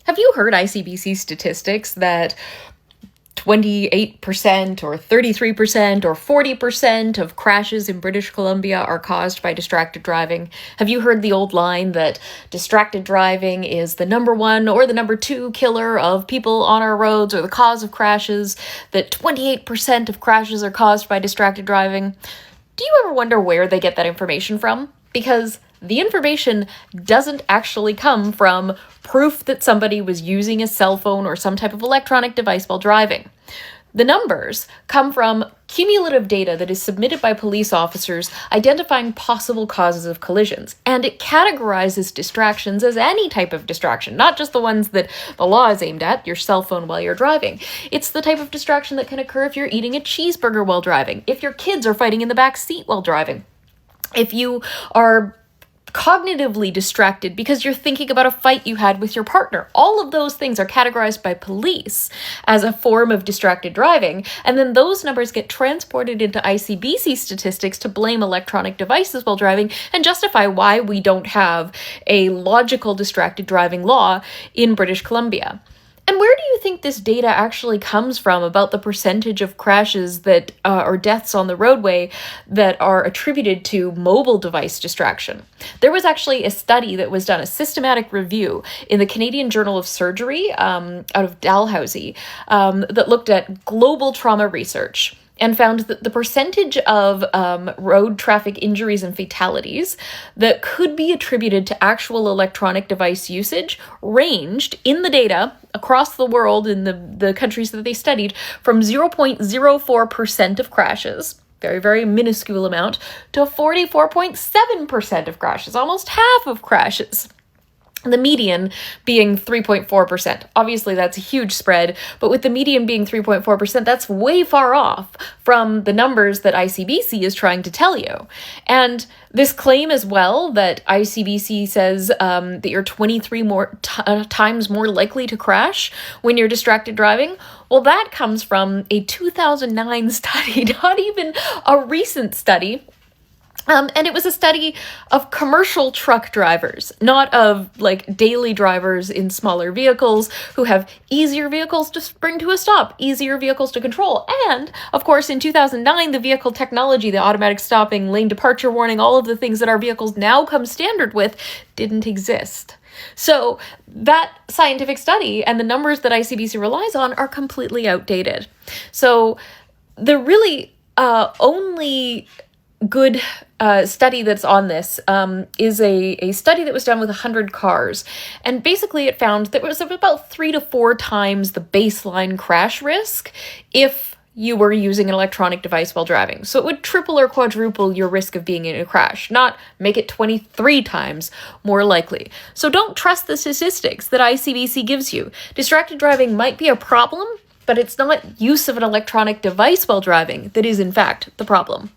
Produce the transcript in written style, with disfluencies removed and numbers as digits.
Have you heard ICBC statistics that 28% or 33% or 40% of crashes in British Columbia are caused by distracted driving? Have you heard the old line that distracted driving is the number one or the number two killer of people on our roads or the cause of crashes, that 28% of crashes are caused by distracted driving? Do you ever wonder where they get that information from? Because the information doesn't actually come from proof that somebody was using a cell phone or some type of electronic device while driving. The numbers come from cumulative data that is submitted by police officers identifying possible causes of collisions, and it categorizes distractions as any type of distraction, not just the ones that the law is aimed at, your cell phone while you're driving. It's the type of distraction that can occur if you're eating a cheeseburger while driving, if your kids are fighting in the back seat while driving, if you are cognitively distracted because you're thinking about a fight you had with your partner. All of those things are categorized by police as a form of distracted driving, and then those numbers get transported into ICBC statistics to blame electronic devices while driving and justify why we don't have a logical distracted driving law in British Columbia. And where do you think this data actually comes from about the percentage of crashes that or deaths on the roadway that are attributed to mobile device distraction? There was actually a study that was done, a systematic review in the Canadian Journal of Surgery out of Dalhousie that looked at global trauma research and found that the percentage of road traffic injuries and fatalities that could be attributed to actual electronic device usage ranged in the data across the world in the countries that they studied from 0.04% of crashes, very, very minuscule amount, to 44.7% of crashes, almost half of crashes. The median being 3.4%. Obviously, that's a huge spread, but with the median being 3.4%, that's way far off from the numbers that ICBC is trying to tell you. And this claim as well that ICBC says that you're 23 times more likely to crash when you're distracted driving, well, that comes from a 2009 study, not even a recent study. And it was a study of commercial truck drivers, not of daily drivers in smaller vehicles who have easier vehicles to bring to a stop, easier vehicles to control. And of course, in 2009, the vehicle technology, the automatic stopping, lane departure warning, all of the things that our vehicles now come standard with didn't exist. So that scientific study and the numbers that ICBC relies on are completely outdated. So the really only good study that's on this is a study that was done with 100 cars. And basically it found that it was about 3 to 4 times the baseline crash risk if you were using an electronic device while driving. So it would triple or quadruple your risk of being in a crash, not make it 23 times more likely. So don't trust the statistics that ICBC gives you. Distracted driving might be a problem, but it's not use of an electronic device while driving that is in fact the problem.